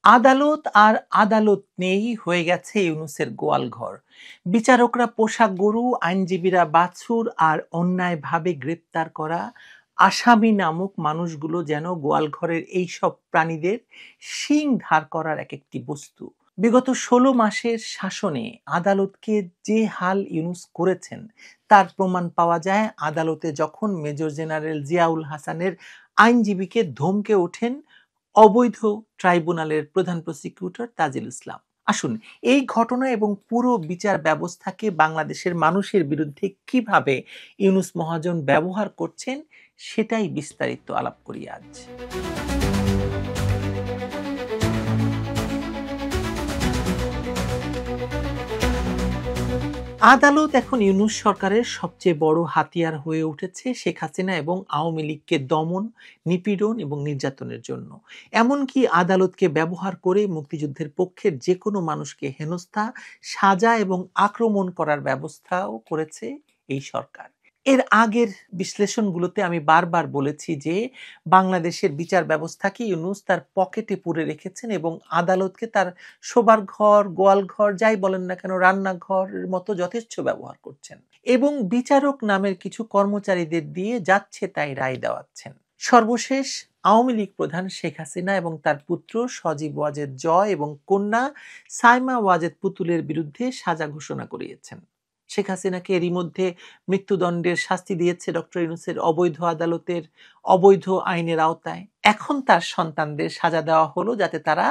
আদালত আর আদালত নেই, হয়ে গেছে ইউনূসের গোয়ালঘর। বিচারকরা পোষা গরু, আইনজীবীরা বাছুর, আর অন্যায়ভাবে গ্রেপ্তার করা আসামি নামক মানুষগুলো যেন গোয়ালঘরের এইসব প্রাণীদের শিং ধার করার এক একটি বস্তু। বিগত ১৬ মাসের শাসনে আদালতকে যে হাল ইউনূস করেছেন তার প্রমাণ পাওয়া যায় আদালতে যখন মেজর জেনারেল জিয়াউল হাসানের আইনজীবীকে ধমকে ওঠেন অবৈধ ট্রাইব্যুনালের প্রধান প্রসিকিউটর তাজিল ইসলাম। আসুন, এই ঘটনা এবং পুরো বিচার ব্যবস্থাকে বাংলাদেশের মানুষের বিরুদ্ধে কিভাবে ইউনূস মহাজন ব্যবহার করছেন সেটাই বিস্তারিত আলাপ করি আজ। আদালত এখন ইউনূস সরকারের সবচেয়ে বড় হাতিয়ার হয়ে উঠেছে শেখ হাসিনা এবং আওয়ামী লীগকে দমন, নিপীড়ন এবং নির্যাতনের জন্য। এমনকি আদালতকে ব্যবহার করে মুক্তিযুদ্ধের পক্ষের যে কোনো মানুষকে হেনস্থা, সাজা এবং আক্রমণ করার ব্যবস্থাও করেছে এই সরকার। এর আগের বিশ্লেষণগুলোতে আমি বারবার বলেছি যে বাংলাদেশের বিচার ব্যবস্থাকে ইউনূস তার পকেটে পুরে রেখেছেন এবং আদালতকে তার শোবার ঘর, গোয়াল ঘর, যাই বলেন না কেন, রান্নাঘরের মতো যথেচ্ছ ব্যবহার করছেন এবং বিচারক নামের কিছু কর্মচারীদের দিয়ে যাচ্ছে তাই রায় দেওয়াচ্ছেন। সর্বশেষ আওয়ামী লীগ প্রধান শেখ হাসিনা এবং তার পুত্র সজীব ওয়াজেদ জয় এবং কন্যা সাইমা ওয়াজেদ পুতুলের বিরুদ্ধে সাজা ঘোষণা করিয়েছেন। শেখ হাসিনাকে এরই মধ্যে মৃত্যুদণ্ডের শাস্তি দিয়েছে ডক্টর ইউনূসের অবৈধ আদালতের অবৈধ আইনের আওতায়। এখন তার সন্তানদের সাজা দেওয়া হলো যাতে তারা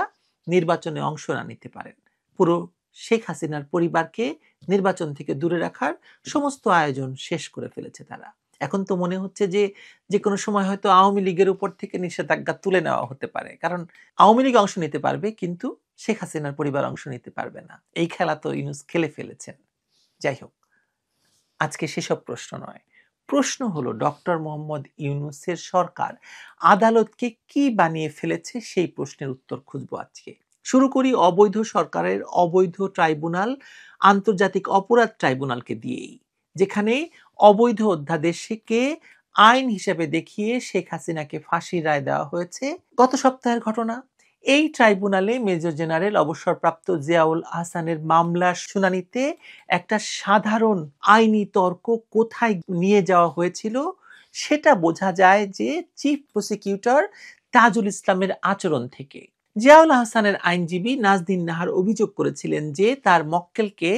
নির্বাচনে অংশ না নিতে পারেন। পুরো শেখ হাসিনার পরিবারকে নির্বাচন থেকে দূরে রাখার সমস্ত আয়োজন শেষ করে ফেলেছে তারা। এখন তো মনে হচ্ছে যে যে কোনো সময় হয়তো আওয়ামী লীগের উপর থেকে নিষেধাজ্ঞা তুলে নেওয়া হতে পারে, কারণ আওয়ামী লীগ অংশ নিতে পারবে কিন্তু শেখ হাসিনার পরিবার অংশ নিতে পারবে না। এই খেলা তো ইউনূস খেলে ফেলেছেন। যাই হোক, আজকে সেসব প্রশ্ন নয়। প্রশ্ন হলো ডক্টর মোহাম্মদ ইউনূসের সরকার আদালতকে কি বানিয়ে ফেলেছে, সেই প্রশ্নের উত্তর খুঁজবো আজকে। শুরু করি অবৈধ সরকারের অবৈধ ট্রাইব্যুনাল, আন্তর্জাতিক অপরাধ ট্রাইব্যুনালকে দিয়েই, যেখানে অবৈধ অধ্যাদেশকে আইন হিসেবে দেখিয়ে শেখ হাসিনাকে ফাঁসির রায় দেওয়া হয়েছে। গত সপ্তাহের ঘটনা, এই ট্রাইব্যুনালে মেজর জেনারেল অবসরপ্রাপ্ত জিয়াউল হাসানের মামলার শুনানিতে একটা সাধারণ আইনি তর্ক কোথায় নিয়ে যাওয়া হয়েছিল সেটা বোঝা যায় যে চিফ প্রসিকিউটর তাজুল ইসলামের আচরণ থেকে। জিয়াউল হাসানের আইনজীবী নাজদিন নাহার অভিযোগ করেছিলেন যে তার মক্কেলকে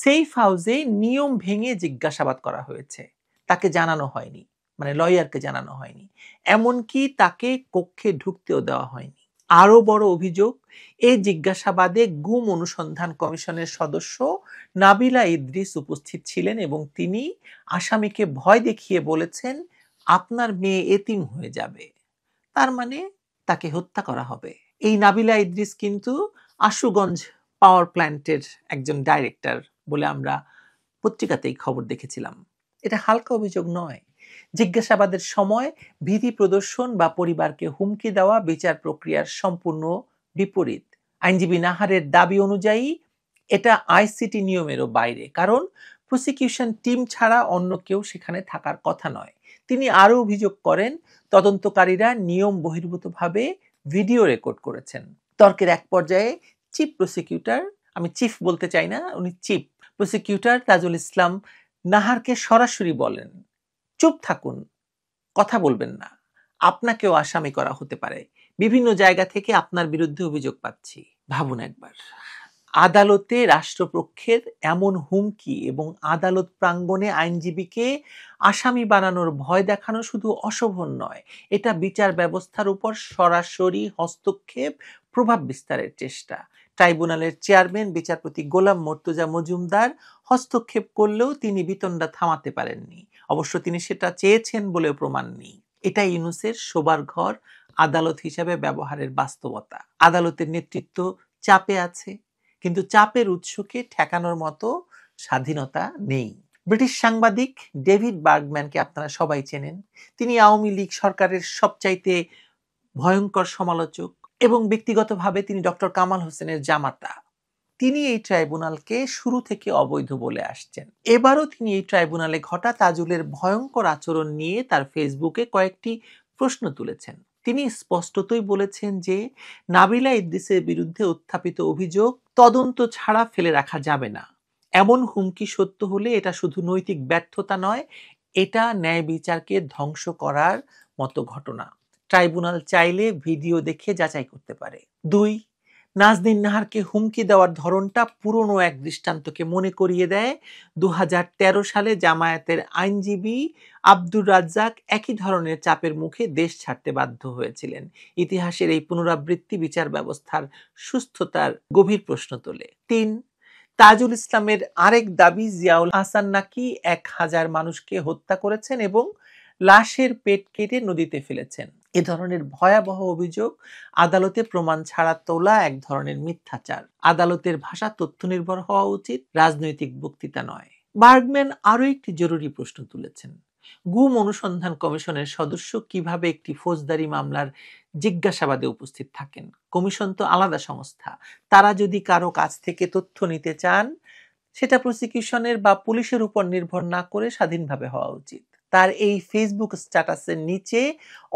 সেফ হাউসে নিয়ম ভেঙে জিজ্ঞাসাবাদ করা হয়েছে, তাকে জানানো হয়নি, মানে লয়ারকে জানানো হয়নি, এমনকি তাকে কক্ষে ঢুকতেও দেওয়া হয়নি। আরো বড় অভিযোগ, এই জিজ্ঞাসাবাদে গুম অনুসন্ধান কমিশনের সদস্য নাবিলা ইদ্রিস উপস্থিত ছিলেন এবং তিনি আসামিকে ভয় দেখিয়ে বলেছেন, আপনার মেয়ে এতিম হয়ে যাবে, তার মানে তাকে হত্যা করা হবে। এই নাবিলা ইদ্রিস কিন্তু আশুগঞ্জ পাওয়ার প্ল্যান্টের একজন ডাইরেক্টর বলে আমরা পত্রিকাতেই খবর দেখেছিলাম। এটা হালকা অভিযোগ নয়। জিজ্ঞাসাবাদের সময় ভীতি প্রদর্শন বা পরিবারকে হুমকি দেওয়া বিচার প্রক্রিয়ার সম্পূর্ণ বিপরীত। আইনজীবী নাহারের দাবি অনুযায়ী এটা আইসিটি নিয়মেরও বাইরে, কারণ প্রসিকিউশন টিম ছাড়া অন্য কেউ সেখানে থাকার কথা নয়। তিনি আরো অভিযোগ করেন, তদন্তকারীরা নিয়ম বহির্ভূতভাবে ভিডিও রেকর্ড করেছেন। তর্কের এক পর্যায়ে চিফ প্রসিকিউটর, আমি চিফ বলতে চাই না, উনি চিফ প্রসিকিউটর তাজুল ইসলাম নাহারকে সরাসরি বলেন, চুপ থাকুন, কথা বলবেন না, আপনাকেও আসামি করা হতে পারে, বিভিন্ন জায়গা থেকে আপনার বিরুদ্ধে অভিযোগ পাচ্ছি। ভাবুন একবার, আদালতে রাষ্ট্রপক্ষের এমন হুমকি এবং আদালত প্রাঙ্গণে আইনজীবীকে আসামি বানানোর ভয় দেখানো শুধু অশোভন নয়, এটা বিচার ব্যবস্থার উপর সরাসরি হস্তক্ষেপ, প্রভাব বিস্তারের চেষ্টা। ট্রাইব্যুনালের চেয়ারম্যান বিচারপতি গোলাম মর্তুজা মজুমদার হস্তক্ষেপ করলেও তিনি বিতণ্ডা থামাতে পারেননি। অবশ্য তিনি সেটা চেয়েছেন বলেও প্রমাণ নেই। এটা ইউনূসের শোবার ঘর আদালত হিসেবে ব্যবহারের বাস্তবতা। আদালতের নেতৃত্ব চাপে আছে, কিন্তু চাপের উৎসকে ঠেকানোর মতো স্বাধীনতা নেই। ব্রিটিশ সাংবাদিক ডেভিড বার্গম্যানকে আপনারা সবাই চেনেন। তিনি আওয়ামী লীগ সরকারের সবচাইতে ভয়ঙ্কর সমালোচক এবং ব্যক্তিগতভাবে তিনি ডক্টর কামাল হোসেনের জামাতা। তিনি এই ট্রাইব্যুনালকে শুরু থেকে অবৈধ বলে আসছেন। এবারও তিনি এই ট্রাইব্যুনালে ঘটা তাজুলের ভয়ঙ্কর আচরণ নিয়ে তার ফেসবুকে কয়েকটি প্রশ্ন তুলেছেন। তিনি স্পষ্টতই বলেছেন যে নাবিলা ইদ্রিসের বিরুদ্ধে উত্থাপিত অভিযোগ তদন্ত ছাড়া ফেলে রাখা যাবে না। এমন হুমকি সত্য হলে এটা শুধু নৈতিক ব্যর্থতা নয়, এটা ন্যায় বিচারকে ধ্বংস করার মতো ঘটনা। ট্রাইব্যুনাল চাইলে ভিডিও দেখে যাচাই করতে পারে। 2, নাজনীন নাহারকে হুমকি দেওয়ার ধরনটা পুরনো এক দৃষ্টান্তকে মনে করিয়ে দেয়। 2013 সালে জামায়াতের আইনজীবী আব্দুর রাজ্জাক একই ধরনের চাপের মুখে দেশ ছাড়তে বাধ্য হয়েছিলেন। ইতিহাসের এই পুনরাবৃত্তি বিচার ব্যবস্থার সুস্থতার গভীর প্রশ্ন তোলে। 3, তাজুল ইসলামের আরেক দাবি জিয়াউল হাসান নাকি 1000 মানুষকে হত্যা করেছেন এবং লাশের পেট কেটে নদীতে ফেলেছেন। এ ধরনের ভয়াবহ অভিযোগ আদালতে প্রমাণ ছাড়া তোলা এক ধরনের মিথ্যাচার। আদালতের ভাষা তথ্য নির্ভর হওয়া উচিত, রাজনৈতিক বক্তৃতা নয়। বার্গম্যান আরো একটি জরুরি প্রশ্ন তুলেছেন। গুম অনুসন্ধান কমিশনের সদস্য কিভাবে একটি ফৌজদারি মামলার জিজ্ঞাসাবাদে উপস্থিত থাকেন? কমিশন তো আলাদা সংস্থা। তারা যদি কারো কাছ থেকে তথ্য নিতে চান, সেটা প্রসিকিউশনের বা পুলিশের উপর নির্ভর না করে স্বাধীনভাবে হওয়া উচিত। তার এই ফেসবুক স্ট্যাটাসের নিচে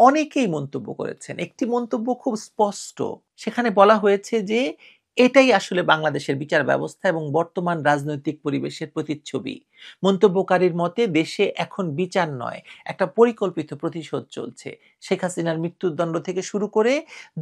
অনেকেই মন্তব্য করেছেন। একটি মন্তব্য খুব স্পষ্ট, সেখানে বলা হয়েছে যে এটাই আসলে বাংলাদেশের বিচার ব্যবস্থা এবং বর্তমান রাজনৈতিক পরিবেশের প্রতিচ্ছবি। মন্তব্যকারীর মতে দেশে এখন বিচার নয়, একটা পরিকল্পিত প্রতিশোধ চলছে। শেখ হাসিনার মৃত্যুদণ্ড থেকে শুরু করে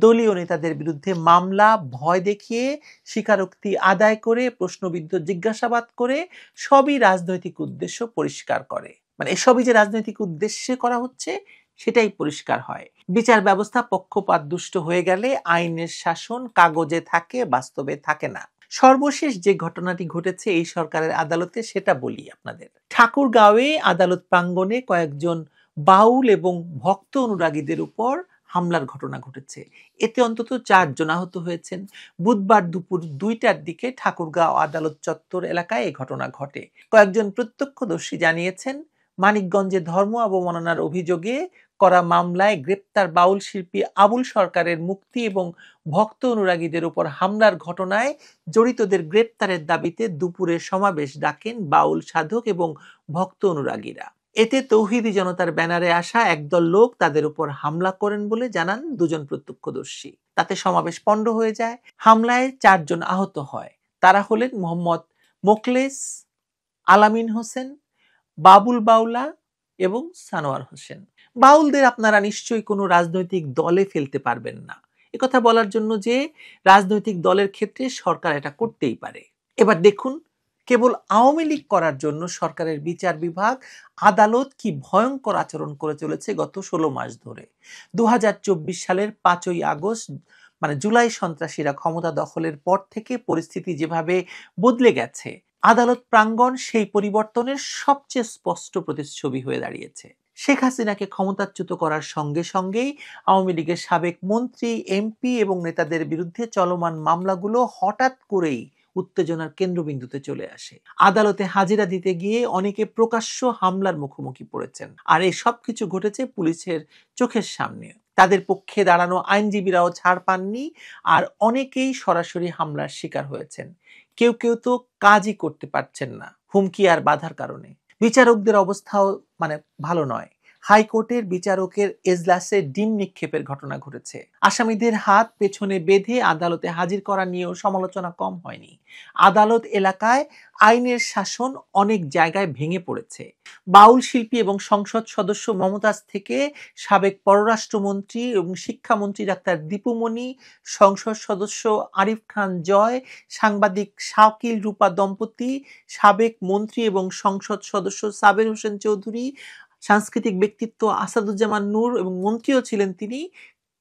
দলীয় নেতাদের বিরুদ্ধে মামলা, ভয় দেখিয়ে, স্বীকারোক্তি আদায় করে, প্রশ্নবিদ্ধ জিজ্ঞাসাবাদ করে, সবই রাজনৈতিক উদ্দেশ্য পরিষ্কার করে। মানে এসবই যে রাজনৈতিক উদ্দেশ্যে করা হচ্ছে সেটাই পরিষ্কার হয়। বিচার ব্যবস্থা পক্ষপাতদুষ্ট হয়ে গেলে আইনের শাসন কাগজে থাকে, বাস্তবে থাকে না। সর্বশেষ যে ঘটনাটি ঘটেছে এই সরকারের আদালতে সেটা বলি আপনাদের। ঠাকুরগাঁওয়ে আদালত প্রাঙ্গণে কয়েকজন বাউল এবং ভক্ত অনুরাগীদের উপর হামলার ঘটনা ঘটেছে। এতে অন্তত 4 জন আহত হয়েছেন। বুধবার দুপুর 2টার দিকে ঠাকুরগাঁও আদালত চত্বর এলাকায় এই ঘটনা ঘটে। কয়েকজন প্রত্যক্ষদর্শী জানিয়েছেন, মানিকগঞ্জে ধর্ম অবমাননার অভিযোগে করা মামলায় গ্রেপ্তার বাউল শিল্পী আবুল সরকারের মুক্তি এবং ভক্ত অনুরাগীদের উপর হামলার ঘটনায় জড়িতদের গ্রেপ্তারের দাবিতে দুপুরে সমাবেশ ডাকেন বাউল সাধক এবং ভক্ত অনুরাগীরা। এতে তৌহিদি জনতার ব্যানারে আসা একদল লোক তাদের উপর হামলা করেন বলে জানান 2 জন প্রত্যক্ষদর্শী। তাতে সমাবেশ পণ্ড হয়ে যায়। হামলায় 4 জন আহত হয়। তারা হলেন মোহাম্মদ মোখলেস, আলামিন হোসেন, বাবুল বাউলা এবং সানোয়ার হোসেন। বাউলদের আপনারা নিশ্চয়ই কোনো রাজনৈতিক দলে ফেলতে পারবেন না। একথা বলার জন্য যে রাজনৈতিক দলের ক্ষেত্রে সরকার এটা করতেই পারে। এবার দেখুন, কেবল আওয়ামী লীগ করার জন্য সরকারের বিচার বিভাগ, আদালত কি ভয়ঙ্কর আচরণ করে চলেছে গত 16 মাস ধরে। 2024 সালের 5ই আগস্ট মানে জুলাই সন্ত্রাসীরা ক্ষমতা দখলের পর থেকে পরিস্থিতি যেভাবে বদলে গেছে, আদালত প্রাঙ্গণ সেই পরিবর্তনের সবচেয়ে স্পষ্ট প্রতিচ্ছবি হয়ে দাঁড়িয়েছে। শেখ হাসিনাকে ক্ষমতাচ্যুত করার সঙ্গে সঙ্গেই আওয়ামী লীগের সাবেক মন্ত্রী, এমপি এবং নেতাদের বিরুদ্ধে চলমান মামলাগুলো হঠাৎ করেই উত্তেজনার কেন্দ্রবিন্দুতে চলে আসে। আদালতে হাজিরা দিতে গিয়ে অনেকে প্রকাশ্য হামলার মুখোমুখি পড়েছেন। আর এই সবকিছু ঘটেছে পুলিশের চোখের সামনে। তাদের পক্ষে দাঁড়ানো আইনজীবীরাও ছাড় পাননি, আর অনেকেই সরাসরি হামলার শিকার হয়েছেন। কেউ কেউ তো কাজই করতে পারছেন না হুমকি আর বাধার কারণে। বিচারকদের অবস্থাও ভালো নয়। হাইকোর্টের বিচারকের এজলাসে ডিম নিক্ষেপের ঘটনা ঘটেছে। আসামিদের হাত পেছনে বেঁধে আদালতে হাজির করা নিয়েও সমালোচনা কম হয়নি। আদালত এলাকায় আইনের শাসন অনেক জায়গায় ভেঙে পড়েছে। বাউল শিল্পী এবং সংসদ সদস্য মমতাজ থেকে সাবেক পররাষ্ট্রমন্ত্রী এবং শিক্ষামন্ত্রী ডাক্তার দীপুমণি, সংসদ সদস্য আরিফ খান জয়, সাংবাদিক শাকিল রূপা দম্পতি, সাবেক মন্ত্রী এবং সংসদ সদস্য সাবের হোসেন চৌধুরী, সাংস্কৃতিক ব্যক্তিত্ব আসাদুজ্জামান নূর এবং মন্ত্রীও ছিলেন তিনি,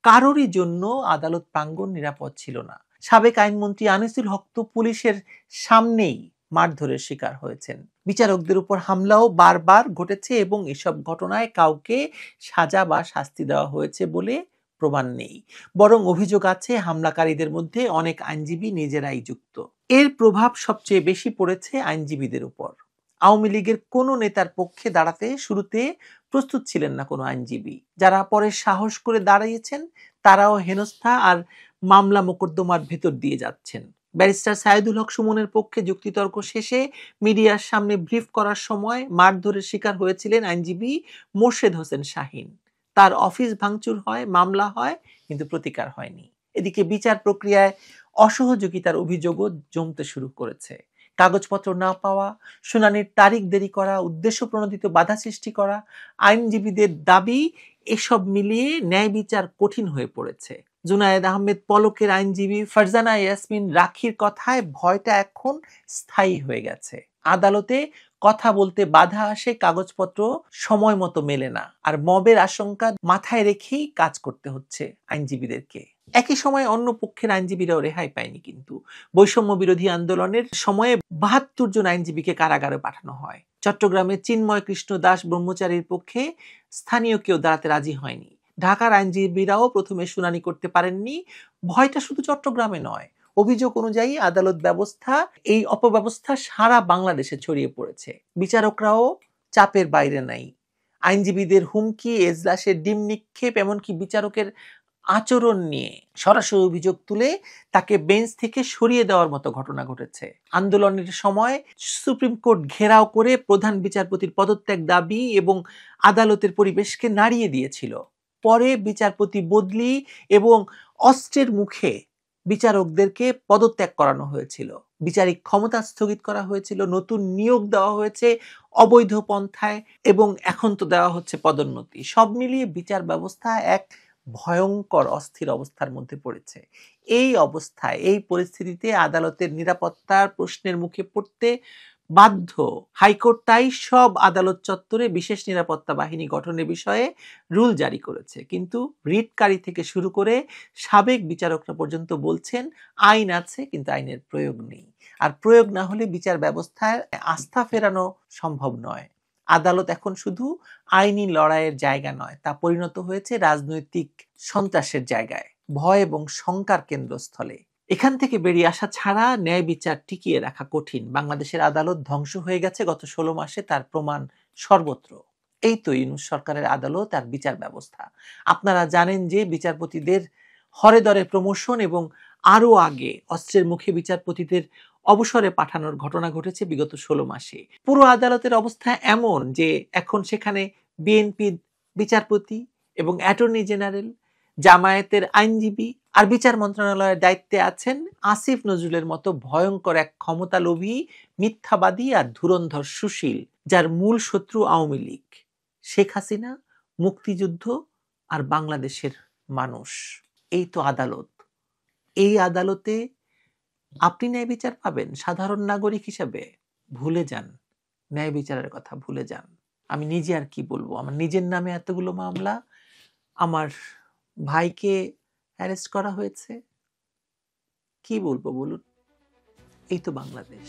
কারোরই জন্য আদালত প্রাঙ্গণ নিরাপদ ছিল না। সাবেক আইনমন্ত্রী আনিসুল হক তো পুলিশের সামনেই মারধরের শিকার হয়েছেন। বিচারকদের উপর হামলাও বারবার ঘটেছে এবং এসব ঘটনায় কাউকে সাজা বা শাস্তি দেওয়া হয়েছে বলে প্রমাণ নেই। বরং অভিযোগ আছে হামলাকারীদের মধ্যে অনেক আইনজীবী নিজেরাই যুক্ত। এর প্রভাব সবচেয়ে বেশি পড়েছে আইনজীবীদের উপর। আওয়ামী লীগের কোনো নেতার পক্ষে দাঁড়াতে শুরুতে প্রস্তুত ছিলেন না কোনো আইনজীবী। যারা পরে সাহস করে দাঁড়িয়েছেন তারাও হেনস্থা আর মামলা মোকদ্দমার ভেতর দিয়ে যাচ্ছেন। ব্যারিস্টার সাইদুল হক সুমনের পক্ষে যুক্তিতর্ক শেষে মিডিয়ার সামনে ব্রিফ করার সময় মারধরের শিকার হয়েছিলেন আইনজীবী মোর্শেদ হোসেন শাহীন। তার অফিস ভাঙচুর হয়, মামলা হয়, কিন্তু প্রতিকার হয়নি। এদিকে বিচার প্রক্রিয়ায় অসহযোগিতার অভিযোগও জমতে শুরু করেছে। কাগজপত্র না পাওয়া, শুনানির তারিখ দেরি করা, উদ্দেশ্য প্রণোদিত বাধা সৃষ্টি করা, আইনজীবীদের দাবি, এসব মিলিয়ে ন্যায় বিচার কঠিন হয়ে পড়েছে। জুনায়েদ আহমেদ পলকের আইনজীবী ফারজানা ইয়াসমিন রাখির কথায় ভয়টা এখন স্থায়ী হয়ে গেছে। আদালতে কথা বলতে বাধা আসে, কাগজপত্র সময় মতো মেলে না, আর মবের আশঙ্কা মাথায় রেখেই কাজ করতে হচ্ছে আইনজীবীদেরকে। একই সময় অন্য পক্ষের আইনজীবীরাও রেহাই পায়নি। কিন্তু বৈষম্য বিরোধী আন্দোলনের সময়ে ৭২ জন আইনজীবীকে কারাগারে পাঠানো হয়। চট্টগ্রামে চিন্ময় কৃষ্ণ দাস ব্রহ্মচারীর পক্ষে স্থানীয় কেউ দাঁড়াতে রাজি হয়নি। ঢাকার আইনজীবীরাও প্রথমে শুনানি করতে পারেননি। ভয়টা শুধু চট্টগ্রামে নয়, অভিযোগ অনুযায়ী আদালত ব্যবস্থা, এই অপব্যবস্থা সারা বাংলাদেশে ছড়িয়ে পড়েছে। বিচারকরাও চাপের বাইরে নাই। আইনজীবীদের হুমকি, এজলাসের ডিম নিক্ষেপ, এমনকি বিচারকের আচরণ নিয়ে সরাসরি অভিযোগ তুলে তাকে বেঞ্চ থেকে সরিয়ে দেওয়ার মতো ঘটনা ঘটেছে। আন্দোলনের সময় সুপ্রিম কোর্ট ঘেরাও করে প্রধান বিচারপতির পদত্যাগ দাবি এবং আদালতের পরিবেশকে নাড়িয়ে দিয়েছিল। পরে বিচারপতি বদলি এবং অস্ত্রের মুখে বিচারকদেরকে পদত্যাগ করানো হয়েছিল। বিচারিক ক্ষমতা স্থগিত করা হয়েছিল, নতুন নিয়োগ দেওয়া হয়েছে অবৈধ পন্থায়, এবং এখন তো দেওয়া হচ্ছে পদোন্নতি। সব মিলিয়ে বিচার ব্যবস্থা এক ভয়ঙ্কর অস্থির অবস্থার মধ্যে পড়েছে। এই অবস্থায়, এই পরিস্থিতিতে আদালতের নিরাপত্তার প্রশ্নের মুখে পড়তে বাধ্য হাইকোর্ট। তাই সব আদালত চত্বরে বিশেষ নিরাপত্তা বাহিনী গঠনের বিষয়ে রুল জারি করেছে। কিন্তু রিটকারী থেকে শুরু করে সাবেক বিচারকরা পর্যন্ত বলছেন আইন আছে, কিন্তু আইনের প্রয়োগ নেই। আর প্রয়োগ না হলে বিচার ব্যবস্থায় আস্থা ফেরানো সম্ভব নয়। আদালত এখন শুধু আইনি লড়াইয়ের জায়গা নয়, তা পরিণত হয়েছে রাজনৈতিক সন্ত্রাসের জায়গায়, ভয় এবং শঙ্কার কেন্দ্রস্থলে। এখান থেকে বেরিয়ে আসা ছাড়া ন্যায় বিচার টিকিয়ে রাখা কঠিন। বাংলাদেশের আদালত ধ্বংস হয়ে গেছে গত ১৬ মাসে, তার প্রমাণ সর্বত্র। এই তো ইউনূস সরকারের আদালত আর বিচার ব্যবস্থা। আপনারা জানেন যে বিচারপতিদের হরে দরে প্রমোশন এবং আরো আগে অস্ত্রের মুখে বিচারপতিদের অবসরে পাঠানোর ঘটনা ঘটেছে বিগত ১৬ মাসে। পুরো আদালতের অবস্থা এমন যে এখন সেখানে বিএনপি বিচারপতি এবং অ্যাটর্নি জেনারেল, জামায়াতের আইনজীবী, আর বিচার মন্ত্রণালয়ের দায়িত্বে আছেন আসিফ নজরুলের মতো ভয়ঙ্কর এক ক্ষমতালোভী, মিথ্যাবাদী আর ধুরন্ধর সুশীল, যার মূল শত্রু আওয়ামী লীগ, শেখ হাসিনা, মুক্তিযুদ্ধ আর বাংলাদেশের মানুষ। এই তো আদালত। এই আদালতে আপনি ন্যায় বিচার পাবেন সাধারণ নাগরিক হিসেবে? ভুলে যান, ন্যায় বিচারের কথা ভুলে যান। আমি নিজে আর কি বলবো, আমার নিজের নামে এতগুলো মামলা, আমার ভাইকে অ্যারেস্ট করা হয়েছে, কি বলবো বলুন? এই তো বাংলাদেশ।